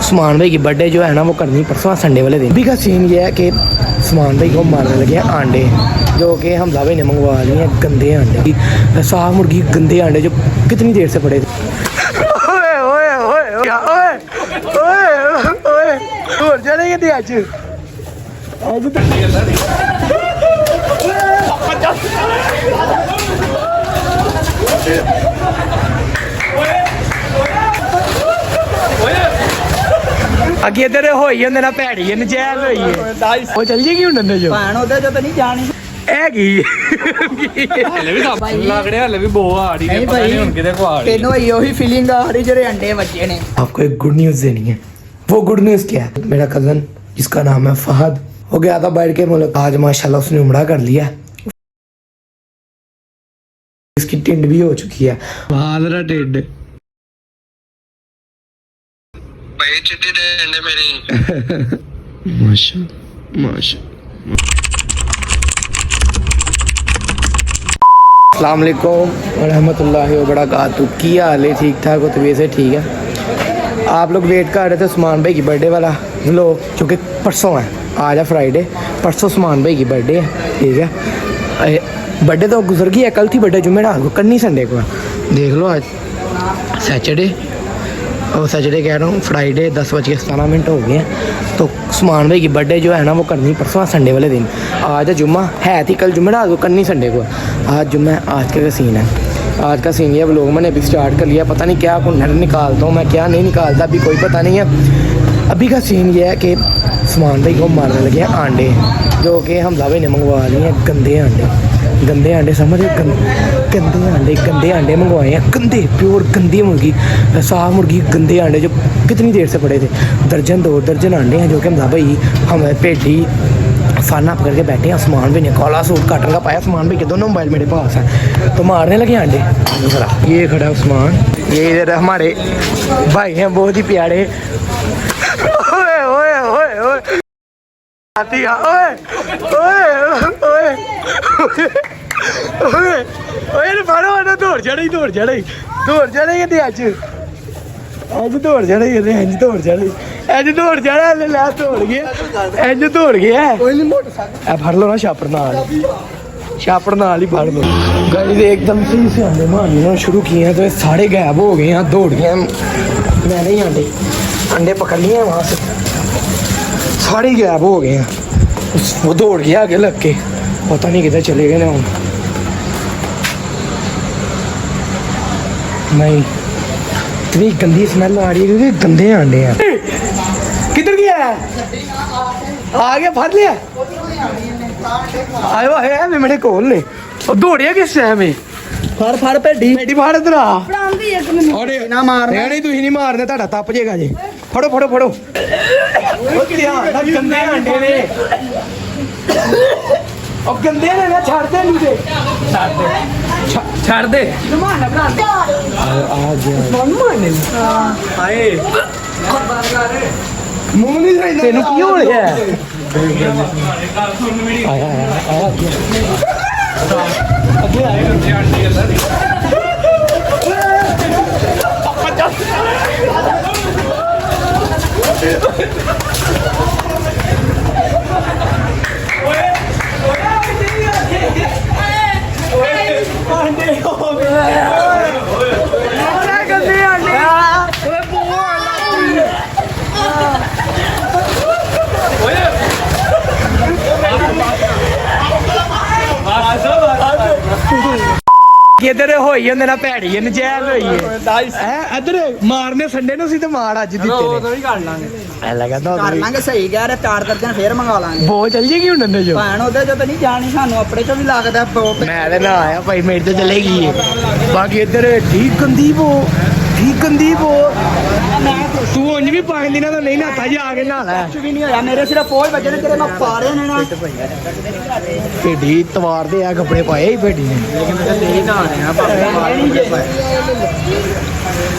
उस्मान भाई की बर्थडे जो है ना वो करनी परसों संडे वाले दिन। अभी का सीन ये है कि उस्मान भाई को मारने लगे हैं अंडे, जो कि हमजा भाई ने मंगवा लिए हैं गंदे अंडे, साफ मुर्गी गंदे अंडे जो कितनी देर से पड़े थे। ओए ओए ओए ओए ओए ओए और चलेंगे थे आज अगे इधर होई होंदे ना भैड़ी नजैज होई है वो चल जेगी हुन नंदे जो ਭੈਣ ਉਹਦੇ ਚ ਤਾਂ ਨਹੀਂ ਜਾਣੀ हैगी ਹਲੇ ਵੀ ਤਾਂ ਲੱਗੜੇ ਹਲੇ ਵੀ ਬਹੁਤ ਆ ਰਹੀ ਨਹੀਂ ਪਤਾ ਨਹੀਂ ਹੁਣ ਕਿਤੇ ਕੋ ਆ ਰਹੀ ਤੈਨੂੰ ਹੀ ਉਹੀ ਫੀਲਿੰਗ ਆ ਰਹੀ ਜਿਹੜੇ ਅੰਡੇ ਵੱਜੇ ਨੇ। आपको एक गुड न्यूज देनी है। वो गुड न्यूज क्या है, मेरा कजन जिसका नाम है फहद हो गया था बैठ के मुल्क, आज माशाल्लाह उसने उमड़ा कर लिया, इसकी टिंड भी हो चुकी है। बादरा टिंड भाई चिट्ठी दे अंडे मेरी माशा माशा। अस्सलाम वालेकुम रहमतुल्लाहि व बरकातहू। की हाल है, ठीक ठाक हो, तबीयत से ठीक है। आप लोग वेट कर रहे थे उस्मान भाई की बर्थडे वाला व्लॉग, क्योंकि परसों है, आज है फ्राइडे, परसों उस्मान भाई की बर्थडे है, ठीक है। बर्थडे तो गुजर गई है, कल थी बर्थडे जुम्मे रात को, कल संडे को देख लो, आज सैटरडे और सैटरडे कह रहा हूँ, फ्राइडे 10:17 हो गए हैं। तो उस्मान भाई की बर्थडे जो है ना वो करनी परसों संडे वाले दिन। आज है जुम्मा, है थी कल जुम्मे रात को, करनी संडे को, आज जुम्मा है। आज का सीन है, आज का सीन ये व्लॉग मैंने अभी स्टार्ट कर लिया, पता नहीं क्या कुन्नर निकालता हूँ मैं, क्या नहीं निकालता अभी कोई पता नहीं है। अभी का सीन ये है कि उस्मान भाई को मारने लगे हैं अंडे, जो कि हमजा भाई ने मंगवा लिए हैं गंदे अंडे, गंदे अंडे समझ, गंदे अंडे मंगवाए हैं, गंदे प्योर गंदी मुर्गी, साफ मुर्गी गंदे अंडे जो कितनी देर से पड़े थे, दर्जन 2 दर्जन अंडे हैं, जो कि हमजा भाई हम पेटी फाना पकड़ के बैठे हैं। उस्मान भाई ने काला सूट काटन का पाया, उस्मान भाई के दोनों मोबाइल मेरे पास हैं, तो मारने लगे अंडे। ये खड़ा उस्मान, ये इधर हमारे भाई हैं बहुत ही प्यारे। ओए ओए ओए ओए आती है, ओए ओए ओए ओए ओए मारो ना, दौड़ चढ़ेगी थे आज दौड़ चढ़ेगी, इंज दौड़ चढ़ी, इंज दौड़ चढ़ा ले दौड़ गया, इंज दौड़ गया। फड़ लो ना छापर नाल ही फड़ लो। गाड़ी से एकदम सही से अंडे मारने शुरू किए हैं, तो सारे गायब हो गए हैं, दौड़ गए। मैंने ही अंडे पकड़ लिए हैं वहाँ से, सारे गायब हो गए हैं। वो दौड़ गया आगे लग के, पता नहीं किधर चले गए ना। नहीं, इतनी गंदी स्मेल आ रही है क्योंकि गंदे अंडे हैं। किधर गया है, आ गया, फड़ लिया, आयो है मेरे कोल ने, और दौड़िया किस टाइम में, ਫੜ ਭੇਡੀ ਫੜ ਇਧਰ ਆ। ਅਰੇ ਨਾ ਮਾਰ, ਨਹੀਂ ਤੁਸੀਂ ਨਹੀਂ ਮਾਰਦੇ, ਤੁਹਾਡਾ ਤੱਪ ਜੇਗਾ ਜੀ। ਫੜੋ ਉਹ ਧਿਆਨ ਨਾਲ, ਗੰਦੇ ਅੰਡੇ ਨੇ, ਉਹ ਗੰਦੇ ਨੇ ਨਾ, ਛੱਡਦੇ ਨਹੀਂ ਤੇ ਛੱਡ ਦੇ ਮਾਰਨਾ ਬਣਾ ਆ ਗਿਆ ਮਾਰਨੇ ਹਾਏ ਮੂੰਹ ਨਹੀਂ ਰਹਿੰਦਾ, ਤੈਨੂੰ ਕੀ ਹੋ ਰਿਹਾ ਹੈ? ਅੱਗੇ ਆਏ इधर होई होंदे ना भैड़ी नजैज होई है, इधर मारने संडे ਨੂੰ ਸੀ ਤੇ ਮਾਰ ਅੱਜ ਦਿੱਤੇ ਨੇ, ਉਦੋਂ ਵੀ ਕਰ ਲਾਂਗੇ, ਐ ਲਗਾ ਤਾਂ ਕਰ ਲਾਂਗੇ। ਸਹੀ ਕਹਿ ਰਿਹਾ, 4 ਦਰਜਨ ਫੇਰ ਮੰਗਾ ਲਾਂਗੇ। ਬਹੁਤ ਚੱਲ ਜੇਗੀ ਹੁਣ ਨੰਦੇ ਜੋ ਭੈਣ ਉਹਦੇ ਚ ਤਾਂ ਨਹੀਂ ਜਾਣੀ, ਸਾਨੂੰ ਆਪਣੇ ਚੋਂ ਵੀ ਲੱਗਦਾ। ਮੈਂ ਤੇ ਨਾ ਆਇਆ ਭਾਈ, ਮੇਰੇ ਤੇ ਚਲੇਗੀ ਬਾਕੀ ਇੱਧਰ ਠੀਕ ਗੰਦੀ ਬੋ ਤੂੰ ਉਂਝ ਵੀ 5 ਦਿਨਾਂ ਤੋਂ ਨਹੀਂ ਨਹਾਤਾ, ਜਾ ਕੇ ਨਹਾ ਲੈ। ਕੁਝ ਵੀ ਨਹੀਂ ਹੋਇਆ, ਮੇਰੇ ਸਿਰਫ ਪੋਜ ਵੱਜੇ ਨੇ, ਤੇਰੇ ਮੈਂ ਪਾਰੇ ਨੇ ਨਾ। ਭੇਡੀ ਤਵਾਰ ਦੇ ਆ ਕੱਪੜੇ ਪਾਏ ਹੀ ਭੇਡੀ ਨੇ,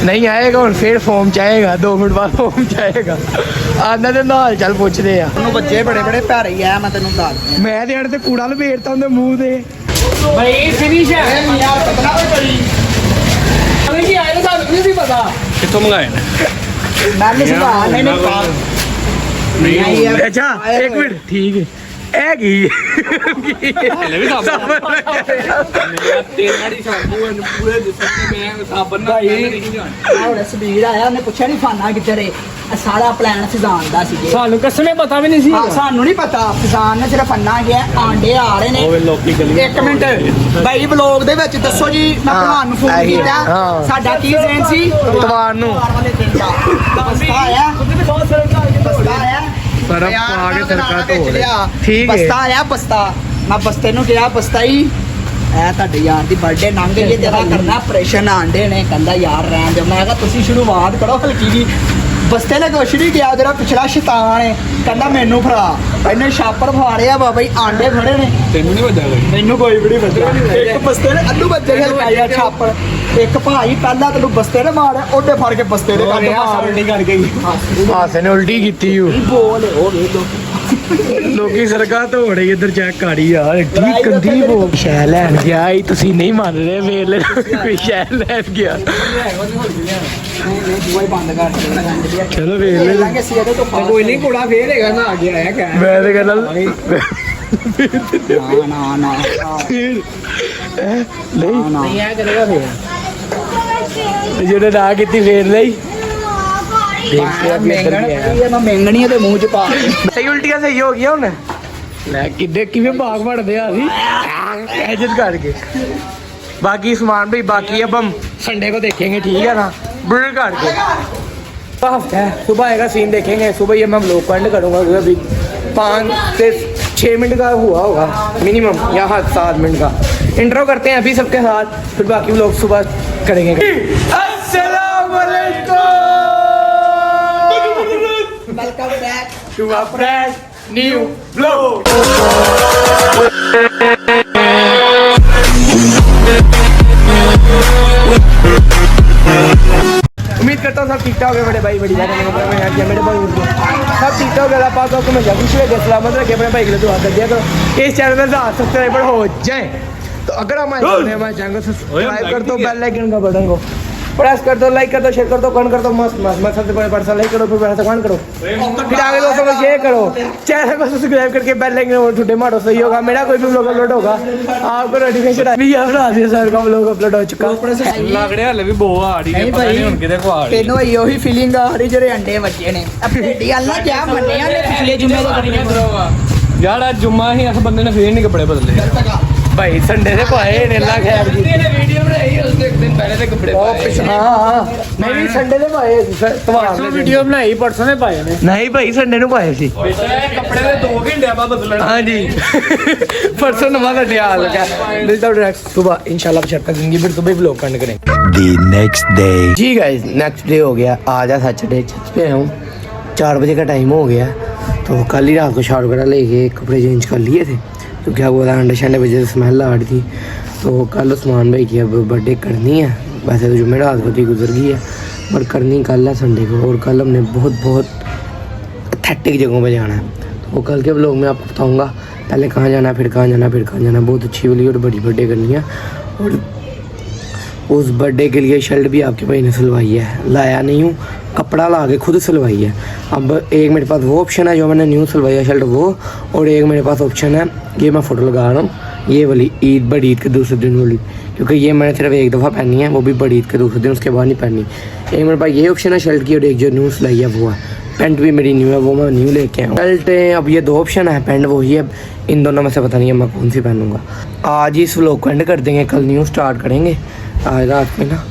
ਨਹੀਂ ਆਏਗਾ ਹੁਣ ਫੇਰ ਫੋਮ ਚਾਹੇਗਾ, 2 ਮਿੰਟ ਬਾਅਦ ਫੋਮ ਚਾਹੇਗਾ। ਆਂਦਾ ਤੇ ਨਾਲ ਚੱਲ ਪੁੱਛਦੇ ਆ, ਉਹਨੂੰ ਬੱਚੇ ਬੜੇ ਭੈੜੇ ਹੀ ਆ, ਮੈਂ ਤੈਨੂੰ ਦੱਸ। ਮੈਂ ਤੇ ਅੜ ਤੇ ਕੂੜਾ ਲਪੇੜਤਾ ਉਹਦੇ ਮੂੰਹ ਤੇ। ਭਾਈ ਫਿਨਿਸ਼ ਹੈ ਯਾਰ ਪਤਾ ਨਾ ਕੋਈ ਅਰੇ ਕੀ ਆਇਆ, ਤੁਹਾਨੂੰ ਨਹੀਂ ਸੀ ਪਤਾ ਕਿੱਥੋਂ ਮੰਗਾਏ ਨੇ? ਮੈਂ ਨਹੀਂ ਸੁਭਾਅ ਨਹੀਂ ਨਹੀਂ ਅੱਛਾ ਇੱਕ ਮਿੰਟ ਠੀਕ ਹੈ ਇਹ ਕੀ ਹਲੇ ਵੀ ਸਾਬਣ ਤੇਲ ਨਾਲ ਹੀ ਸ਼ਾਂਪੂ ਪੂਰੇ ਦਿਸਣ ਮੈਂ ਸਾਬਣ ਨਾਲ ਨਹੀਂ ਜਾਣ ਹੁਣ ਸਬੀਰ ਆਇਆ ਉਹਨੇ ਪੁੱਛਿਆ ਨਹੀਂ ਫਾਨਾ ਕਿੱਧਰ ਏ ਸਾਰਾ ਪਲਾਨ ਫਿਜ਼ਾਨ ਦਾ ਸੀ ਸਾਨੂੰ ਕਸਮੇ ਪਤਾ ਵੀ ਨਹੀਂ ਸੀ ਸਾਨੂੰ ਨਹੀਂ ਪਤਾ ਫਿਜ਼ਾਨ ਨੇ ਸਿਰਫ ਫੰਨਾ ਗਿਆ ਆਂਡੇ ਆ ਰਹੇ ਨੇ ਲੋਕੀ ਗਲੀ ਇੱਕ ਮਿੰਟ ਬਾਈ ਬਲੌਗ ਦੇ ਵਿੱਚ ਦੱਸੋ ਜੀ ਮੈਂ ਤੁਹਾਨੂੰ ਫੋਨ ਇਹੀ ਹੈ, ਕੀਤਾ ਹਾਂ। ਸਾਡਾ ਕੀ ਜ਼ੇਨ ਸੀ ਇਤਵਾਰ ਨੂੰ। ਵਾਲੇ ਦਿਨ ਦਾ ਬਸਤਾ ਆਇਆ ਬਸਤਾ ਆਇਆ ਸਰਫ ਯਾਰ, ਪਾ ਕੇ ਮੈਂ ਤੜਕਾ ਵਿੱਚ ਧੋ ਲਿਆ। ਲਿਆ। ਠੀਕ ਹੈ। ਬਸਤਾ ਆਇਆ ਬਸਤਾ ਮੈਂ ਬਸਤੇ ਨੂੰ ਕਿਹਾ ਬਸਤਾ ਹੀ ਐ ਤੁਹਾਡੇ ਯਾਰ ਦੀ ਬਰਥਡੇ ਲੰਘ ਗਈ ਹੈ ਤੇਰਾ ਕਰਨਾ ਆਪਰੇਸ਼ਨ ਆਂਡੇ ਨੇ ਕਹਿੰਦਾ ਯਾਰ ਰਹਿਣ ਦਿਓ ਮੈਂ ਕਿਹਾ ਤੁਸੀਂ ਸ਼ੁਰੂਆਤ ਕਰੋ ਹਲਕੀ ਜੀ ਬਸਤੇ ਨੇ ਕੁਛ ਨਹੀਂ ਕਿਹਾ ਜਿਹੜਾ ਪਿਛਲਾ ਸ਼ੈਤਾਨ ਹੈ ਕਹਿੰਦਾ ਮੈਨੂੰ ਫੜਾ ਇਹਨੇ ਛਾਪਰ ਫਾੜਿਆ ਬਾਬਾ ਜੀ ਆਂਡੇ ਫੜੇ ਨੇ ਤੈਨੂੰ ਨਹੀਂ ਵੱਜਾ ਕੋਈ ਮੈਨੂੰ ਕੋਈ ਵੀ ਨਹੀਂ ਵੱਜਿਆ ਇੱਕ ਬਸਤੇ ਨੇ ਅੱਧੂ ਬੱਜੇ ਹਲਕਾਇਆ ਛਾਪਰ ਇੱਕ ਭਾਈ ਪਹਿਲਾਂ ਤੈਨੂੰ ਬਸਤੇ ਨੇ ਮਾਰਿਆ ਉਹਦੇ ਫੜ ਕੇ ਬਸਤੇ ਦੇ ਕੱਢ ਮਾਰ ਕਰ ਗਈ ਹਾਸੇ ਨੇ ਉਲਟੀ ਕੀਤੀ ਹੂੰ ਬੋਲ ਉਹ ਵੇਖ ਲੋ ਲੋਕੀ ਸਰਕਾਰ ਤੋਂ ਹੋੜੇ ਇੱਧਰ ਚੈੱਕ ਕਰੀ ਯਾਰ ਏਡੀ ਗੰਦੀ ਉਹ ਸ਼ੈ ਲੈਣ ਗਿਆ ਹੀ ਤੁਸੀਂ ਨਹੀਂ ਮੰਨ ਰਹੇ ਵੇਖ ਲੈ ਕੋਈ ਸ਼ੈ ਲੈਣ ਗਿਆ ਦੂਏ ਬੰਦ ਕਰ ਦੇ ਚਲੋ ਵੇਖ ਲੈ ਲਾਂਗੇ ਸੀ ਇਹਦੇ ਤੋਂ ਕੋਈ ਨਹੀਂ ਕੋੜਾ ਫੇਰ ਹੈਗਾ ਨਾ ਆ ਗਿਆ ਆਇਆ ਕਹਿ ਮੈਂ ਤੇ ਕਹਿੰਦਾ ਨਾ ਨਾ ਨਹੀਂ ਇਹ ਕਰੇਗਾ ਫੇਰ ਜਿਹੜੇ ਨਾ ਕੀਤੀ ਫੇਰ ਲਈ ਦੇਖਦੇ ਆ ਵੀ ਇੱਧਰ ਕੀ ਆਇਆ ਮੈਂ ਮੈਂਗਣੀ ਦੇ ਮੂੰਹ ਚ ਪਾ ਸਹੀ ਉਲਟੀਆਂ ਸਹੀ ਹੋ ਗਈਆਂ ਹੁਣ ਲੈ ਕਿੱਡੇ ਕਿਵੇਂ ਭਾਗ ਵੜਦੇ ਆ ਅਸੀਂ ਐਜਤ ਕਰਕੇ बाकी सामान भी बाकी अब हम संडे को देखेंगे ठीक है ना ब्रिल करके सुबह आएगा सीन देखेंगे सुबह ये मैं व्लॉग को एंड करूँगा क्योंकि अभी 5 से 6 मिनट का हुआ होगा मिनिमम या 7 मिनट का इंट्रो करते हैं अभी सबके साथ फिर बाकी व्लॉग सुबह करेंगे अस्सलाम वालेकुम welcome back to a fresh new vlog उम्मीद करता हूँ सब ठीक ठाक है बड़े भाई बड़ी बात मेरे भाई सब ठीक ठाक है पास आपको मैं खुश रहे सलामत रखे अपने भाई के लिए दुआ कर दिया करो इस चैनल में सब्सक्राइबर हो जाए तो अगर हमारे चैनल को सब्सक्राइब कर दो बेल आइकन का बटन को प्रेस कर दो लाइक कर दो शेयर कर दो कमेंट कर दो मस्त मस्त मस्त सबसे बड़े पर्सन लाइक करो फिर बड़ा कमेंट करो फिर आगे दोस्तों को शेयर करो चैनल को सब्सक्राइब करके बेल आइकन को ठुड्डे मारो सही होगा मेरा कोई भी व्लॉग अपलोड होगा आपको नोटिफिकेशन भी अपना सर का व्लॉग अपलोड हो चुका ਲੱਗੜੇ ਹਲੇ ਵੀ ਬੋ ਆ ਰਹੀ ਹੈ ਨਹੀਂ ਪਤਾ ਭਾਈ ਨਹੀਂ ਹੁਣ ਕਿਤੇ ਕੋ ਆ ਰਹੀ ਤੈਨੂੰ ਇਹ ਉਹੀ ਫੀਲਿੰਗ ਆ ਰਹੀ ਜਿਹੜੇ ਅੰਡੇ ਵੱਜੇ ਨੇ ਭੇਡੀ ਅੱਲਾ ਕਿਆ ਮੰਨਿਆ ਨੇ ਪਿਛਲੇ ਜੁਮੇ ਦੇ ਕੱਪੜੇ ਯਾਰ ਅੱਜ ਜੁਮਾ ਹੀ ਇਸ ਬੰਦੇ ਨੇ ਫੇਰ ਨਹੀਂ ਕੱਪੜੇ ਬਦਲੇ भाई संडे से पाए ने अल्लाह खैर की ਇਹਨੇ ਵੀਡੀਓ ਬਣਾਈ ਉਸ ਇੱਕ ਦਿਨ ਪਹਿਲੇ ਦੇ ਕੱਪੜੇ ਪਾਏ हाँ मैं भी संडे से पाए ਪਰਸੋਂ ਵੀਡੀਓ ਬਣਾਈ ਪਰਸੋਂ ਨੇ ਪਾਏ ਨੇ नहीं भाई संडे ਨੂੰ ਪਾਏ ਸੀ ਕੱਪੜੇ ਦੇ 2 ਘੰਟੇ ਬਾਅਦ ਬਦਲਣਾ हाँ जी परसों नवा का ख्याल लगा मिलता हूँ नेक्स्ट सुबह इंशाल्लाह बशर्ता जिंदगी फिर सुबह व्लॉग करने करेंगे The next day. जी गाइस नेक्स्ट डे हो गया आज है सैटरडे छत पे हूँ 4 बजे का टाइम हो गया तो कल ही रात को शावर वगैरह लेके कपड़े चेंज कर लिए थे तो क्या हुआ था अंडे शंडे बजे से स्मेल आ रही थी तो कल उस्मान भाई की अब बर्थडे करनी है वैसे तो जुमेरात होती गुजर गई है पर करनी कल है संडे को और कल हमने बहुत एथेटिक जगहों पर जाना है तो कल के व्लॉग में आपको बताऊँगा पहले कहाँ जाना फिर कहाँ जाना फिर कहाँ जाना बहुत अच्छी वाली और बड़ी बर्थडे करनी है और उस बर्थडे के लिए शर्ट भी आपके भाई ने सिलवाई है लाया नहीं हूँ कपड़ा ला के खुद सिलवाई है अब एक मेरे पास वो ऑप्शन है जो मैंने न्यू सिलवाई है शर्ट वो और एक मेरे पास ऑप्शन है ये मैं फ़ोटो लगा रहा हूँ ये वाली ईद बड़ी ईद के दूसरे दिन वाली क्योंकि ये मैंने सिर्फ एक दफ़ा पहनी है वो भी बड़ी ईद के दूसरे दिन उसके बाद नहीं पहनी एक मेरे पास ये ऑप्शन है शर्ट की और एक जो न्यू सिलाई है वो है पेंट भी मेरी न्यू है वो मैं न्यू लेके आया हूँ शर्ट अब ये 2 ऑप्शन है पेंट वही है इन दोनों में से पता नहीं है मैं कौन सी पहनूंगा आज ही इस व्लॉग को एंड कर देंगे कल न्यू स्टार्ट करेंगे आज रात में ना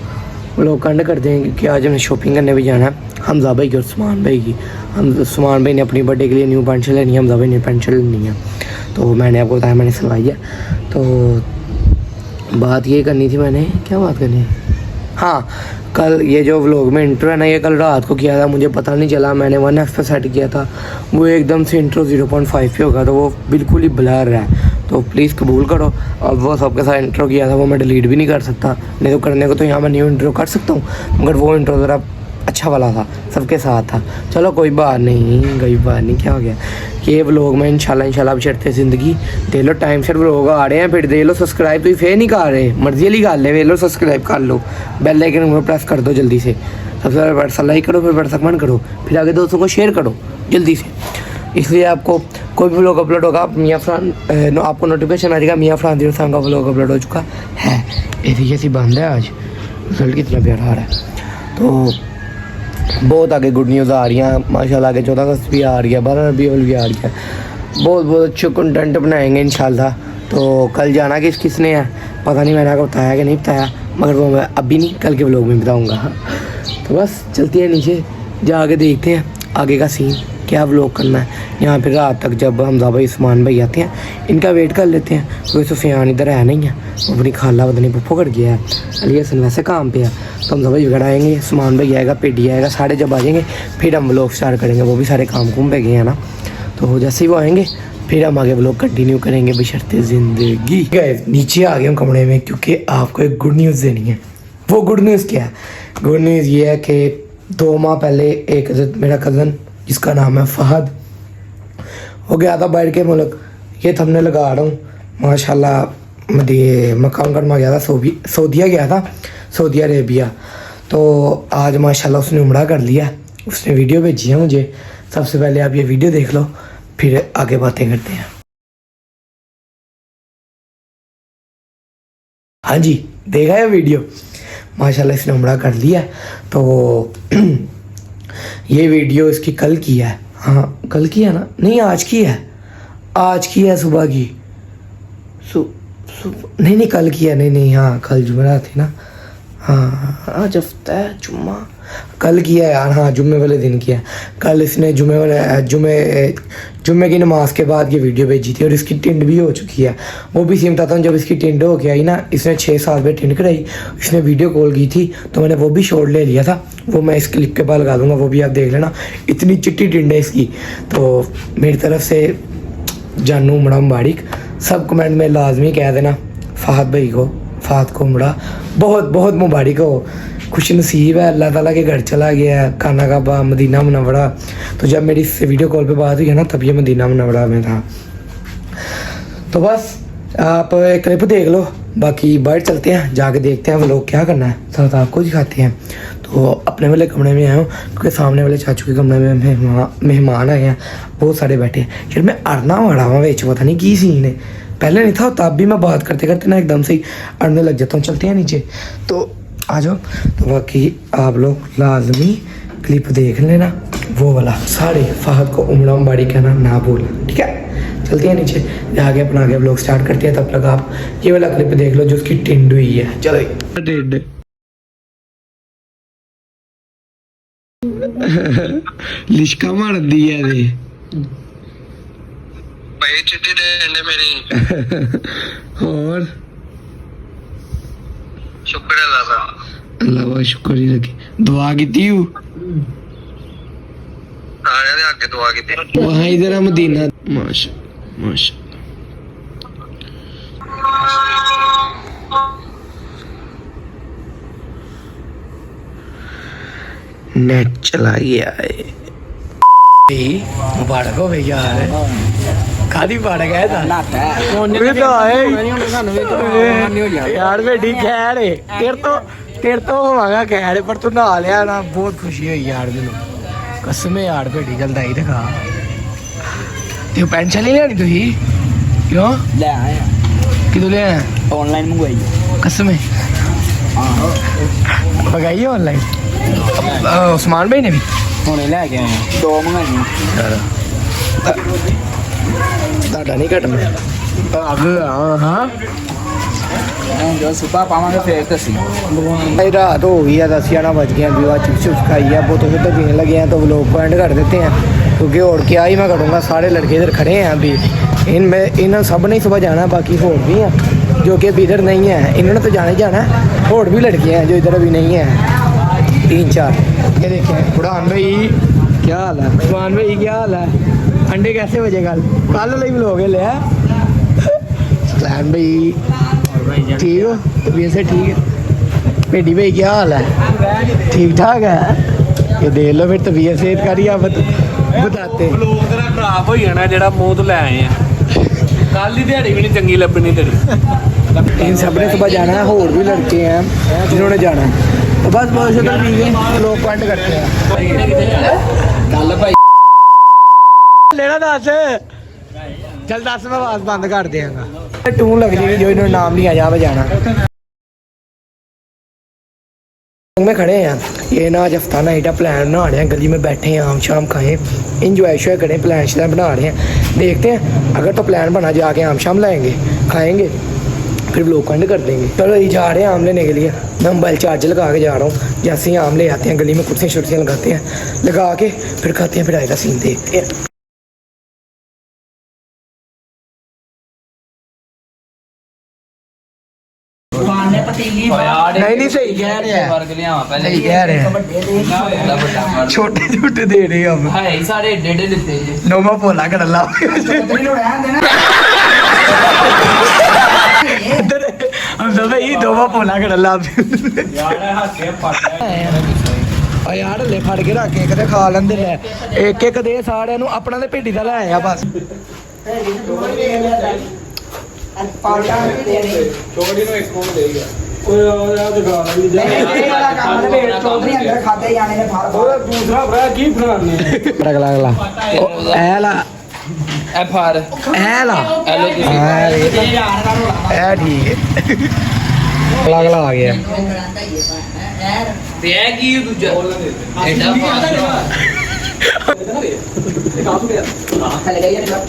व्लॉग को एंड कर देंगे क्योंकि आज हमें शॉपिंग करने भी जाना है हमजा भाई की और उस्मान भाई की हम उस्मान भाई ने अपनी बर्थडे के लिए न्यू पेंट शर्ट लेनी है हमजा भाई ने पेंट शर्ट लेनी है तो मैंने आपको बताया मैंने सिलवाई है तो बात ये करनी थी मैंने क्या बात करनी है हाँ कल ये जो व्लॉग में इंट्रो है ना ये कल रात को किया था मुझे पता नहीं चला मैंने 1x पे सेट किया था वो एकदम से इंट्रो 0.5 पे होगा तो वो बिल्कुल ही ब्लर है तो प्लीज़ कबूल करो अब वो सबके साथ इंट्रो किया था वो मैं डिलीट भी नहीं कर सकता नहीं तो करने को तो यहाँ मैं न्यू इंट्रो कर सकता हूँ मगर वो इंट्रो ज़रा अच्छा वाला था सबके साथ था चलो कोई बात नहीं क्या हो गया ये व्लॉग में इंशाल्लाह अब चढ़ते ज़िंदगी दे लो टाइम से व्लॉग आ रहे हैं फिर दे लो सब्सक्राइब तो फिर नहीं कर रहे मर्जी वाली गल है वे लो सब्सक्राइब कर लो बेल आइकन प्रेस कर दो जल्दी से सबसे पहले व्हाट्सअप लाइक करो, फिर व्हाट्सअप कमेंट करो, फिर आगे दोस्तों को शेयर करो जल्दी से। इसलिए आपको कोई भी व्लॉग अपलोड होगा मियाँ फरहान आपको नोटिफिकेशन आ जाएगा मियाँ फरहान खान का व्लॉग अपलोड हो चुका है। ऐसी बंद है आज, रिजल्ट कितना प्यारा आ रहा है। तो बहुत आगे गुड न्यूज़ आ रही हैं माशाल्लाह। आगे 14 अगस्त भी आ रही है, 12 रबीउल भी आ रही है। बहुत अच्छे कंटेंट बनाएंगे इंशाल्लाह। तो कल जाना किसने है पता नहीं, मैंने आपको बताया कि नहीं बताया, मगर वो मैं अभी नहीं कल के व्लॉग में बताऊँगा। तो बस चलते हैं नीचे, जाके देखते हैं आगे का सीन क्या व्लॉग करना है। यहाँ फिर रात तक जब हमजा भाई उस्मान भाई आते हैं इनका वेट कर लेते हैं, क्योंकि सुफियान इधर है नहीं है, वो अपनी खाला पता नहीं पुप्पो कर गया है, अली हसन वैसे काम पे है। तो हमजा भाई वगैरह आएंगे, उस्मान भाई आएगा, पेडी आएगा, साढ़े जब आ जाएंगे फिर हम व्लॉग स्टार्ट करेंगे। वो भी सारे काम कुम पे गए हैं ना, तो जैसे ही वो आएंगे फिर हम आगे व्लॉग कंटिन्यू करेंगे बशर्ते ज़िंदगी। नीचे आ गए हम कमरे में, क्योंकि आपको एक गुड न्यूज़ देनी है। वो गुड न्यूज़ क्या है? गुड न्यूज़ ये है कि 2 माह पहले एक मेरा कज़न जिसका नाम है फहद, वो गया था बाहर के मुल्क। ये थंबनेल लगा रहा हूँ माशाल्लाह। मकाम करमा गया था, सऊदीया गया था, सऊदी अरेबिया। तो आज माशाल्लाह उसने उम्रा कर लिया, उसने वीडियो भेजी है मुझे। सबसे पहले आप ये वीडियो देख लो, फिर आगे बातें करते हैं। हाँ जी, देखा है वीडियो, माशाल्लाह इसने उम्रा कर लिया। तो ये वीडियो इसकी कल की है। हाँ कल की है ना, नहीं आज की है, आज की है सुबह की। नहीं कल की है, नहीं हाँ कल जुमेरात थी ना। हाँ आज हफ्ता है, जुम्मा कल किया है यार। हाँ जुम्मे वाले दिन किया। कल इसने जुम्मे की नमाज के बाद ये वीडियो भेजी थी, और इसकी टिंड भी हो चुकी है। वो भी सेम था जब इसकी टिंड हो के आई ना, इसने 6 साल में टिंड कराई, इसने वीडियो कॉल की थी, तो मैंने वो भी शॉट ले लिया था। वो मैं इस क्लिप के बाद लगा दूंगा, वो भी आप देख लेना। इतनी चिट्टी टिंड है इसकी। तो मेरी तरफ से जानू उमड़ा मुबारक। सब कमेंट में लाजमी कह देना फहद भाई को, फहद को उमड़ा बहुत बहुत मुबारक हो। खुश नसीब है, अल्लाह ताला के घर चला गया है, खाना काबा मदीना मुनव्वरा। तो जब मेरी इस वीडियो कॉल पे बात हुई है ना, तब ये मदीना मुनव्वरा में था। तो बस आप एक क्लिप देख लो, बाकी बाहर चलते हैं, जाके देखते हैं वो लोग क्या करना है, साथ आपको दिखाते हैं। तो अपने वाले कमरे में आया हूँ, क्योंकि सामने वाले चाचू के कमरे में मेहमान आए हैं, बहुत सारे बैठे हैं। फिर मैं अड़ना वाड़ा हुआ बेच, पता नहीं की सीन है, पहले नहीं था, तब भी मैं बात करते करते ना एकदम से ही अड़ने लग जाता हूँ। चलते हैं नीचे, तो आ जाओ। तो बाकी आप लोग लाजमी क्लिप देख लेना, वो वाला सारे फहद को उमड़ा मुबारक कहना ना भूलना, ठीक है। चलते हैं नीचे, जाके अपना आगे व्लॉग स्टार्ट करते हैं। तब तक आप ये वाला क्लिप देख लो जो उसकी टिंड हुई है। चलो टिंड लिशका मार दी है रे भाई चिट्ठी देने मेरी और शुक्र है दादा, अल्लाह का शुक्र ही रखे। दुआ की थी सारे दे आगे दुआ की वहाँ इधर है मदीना। माशा माशा नेट चला गया है। मुबारक हो भैया, कादी मुबारक है यार। बेटी खैर तेरे तो होवांगा खैर, पर तू नहा लिया ना, बहुत खुशी हुई यार मैनू कसम यार। बेटी चलदा ही दिखा ते पेंशन नहीं लेनी तुही क्यों ले आए किदों ले आया? ऑनलाइन मंगवाई कसम मंगाई ऑनलाइन। उस्मान भाई ने भी ਹੁਣੇ ਲੈ ਕੇ ਆਏ 2 ਮੰਗਾਈਆਂ। ਤੁਹਾਡਾ ਨਹੀਂ ਘਟ ਮੈਂ ਹਾਂ ਜੋ ਸੁਪਾ ਪਾਵਾਂਗੇ ਫੇਰ ਦੱਸੀ। भाई रात हो गई है, 10-11 बज गए, अभी वहाँ चिप्स खाई है, बोतल से पीने लगे हैं। तो लोग को एंड कर देते हैं, क्योंकि और क्या ही मैं करूँगा, सारे लड़के इधर खड़े हैं अभी। इन सब ने सुबह जाना है, बाकी और भी हैं जो कि अभी इधर नहीं है। इन्होंने तो जाना ही जाना है, और भी लड़के हैं जो इधर अभी नहीं है, 3-4। ये देखें बुढ़ान भाई क्या हाल है, उस्मान भाई क्या हाल है, अंडे कैसे बजे कल भी लोग ले सलैन भाई ठीक हो, तबीयत से ठीक है। भेडी भाई क्या हाल है, ठीक ठाक है। ये देख लो फिर तबीयत सेहत करी आप बताते लोग तेरा खराब हो जाना जेड़ा मुंह तो ले आए हैं। कल ही दिहाड़ी भी नहीं चंगी लभनी तेरी। इन सब ने सुबह जाना है, और भी लड़के हैं जिन्होंने जाना है। बस बहुत शुक्र ठीक है लोग पॉइंट करते हैं ਗੱਲ ਭਾਈ लेना दस चल 10 मैं आवाज बंद कर देंगा टू लग जाएगी जो इन्होंने नाम लिया जा बजाना में खड़े हैं ये ना आज हफ्ता नाइट प्लान बना रहे हैं गली में बैठे हैं आम शाम खाएं इंजॉय शॉय करें प्लान श्लान बना रहे हैं देखते हैं अगर तो प्लान बना जाके आम शाम लाएंगे खाएंगे फिर ब्लॉग एंड कर देंगे। चलो ये जा रहे हैं आम लेने के लिए मैं मोबाइल चार्ज लगा के जा रहा हूँ जैसे ही आम ले आते हैं गली में कुर्सियाँ शुर्सियाँ लगाते हैं लगा के फिर खाते हैं फिर आएगा सीन देखते हैं। ਮਾਨੇ ਪਤੀਲੀ नहीं सही कह रहे हैं ਫਰਕ ਲਿਆਵਾਂ ਪਹਿਲੇ सही कह रहे हैं ਵੱਡਾ ਵੱਡਾ ਫਰਕ छोटे छोटे दे रहे हैं अब ਹੈ ਹੀ ਸਾਰੇ ਏਡੇ ਏਡੇ ਦਿੱਤੇ ਜੀ नोमा पोला कर ला ਪਤੀਲੀ ਨੂੰ ਰਹਿਣ ਦੇਣਾ हम सब ही नोमा पोला कर ला ਆ ਯਾਰ ਲੈ ਫੜ ਕੇ ਰੱਖ ਕੇ ਕਦੇ ਖਾ ਲੈਂਦੇ ਲੈ ਇੱਕ ਇੱਕ ਦੇ ਸਾਰਿਆਂ ਨੂੰ ਆਪਣਾ ਤੇ ਭੇਡੀ ਦਾ ਲੈ ਆਇਆ ਬਸ ਪਾਲਟਾ ਵੀ ਦੇਣੀ ਛੋਟੀ ਨੂੰ ਇੱਕ ਫੋਨ ਦੇਗਾ ਇਹ ਵਾਲਾ ਕੰਮ ਨੇ ਚੌਧਰੀ ਅੰਦਰ ਖਾਦੇ ਜਾਣੇ ਨੇ ਫੜ ਫੜ ਦੂਸਰਾ ਭਰਾ ਕੀ ਬਣਾਉਣੇ ਅਗਲਾ ਅਗਲਾ ਐ ਲਾ ਐਫ ਆਰ ਐ ਲਾ ਐਲੋ ਤੁਸੀਂ ਐ ਠੀਕ ਹੈ ਅਗਲਾ ਅਗਲਾ ਆ ਗਿਆ ਤੇ ਇਹ ਕੀ ਦੂਜਾ ਐਡਾ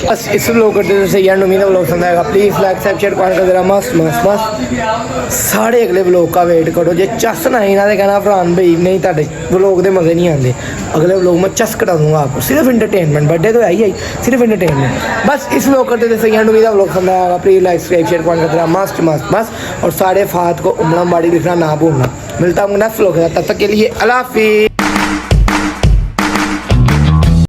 बस इस लोग करते थे यार उम्मीद है व्लॉग पसंद आएगा प्लीज लाइक सब्सक्राइब कर देना मस्त मस्त मस्त साढ़े अगले व्लॉग का वेट करो जे चस ना ही ना कहना फरहान भाई नहीं ताड़े व्लॉग दे मजे नहीं आते अगले व्लॉग में चस कटा दूंगा आपको सिर्फ इंटरटेनमेंट बर्थडे तो आई सिर्फ इंटरटेनमेंट बस इस व्लॉग करते थे यार उम्मीद है व्लॉग पसंद आएगा प्लीज लाइक सब्सक्राइब शेयर कर देना मस्त मस्त मस्त और साढ़े फात को उमड़ा बाड़ी लिखना ना भूलना मिलता हूँ नेक्स्ट व्लॉग तब तक के लिए अल्लाह हाफिज़।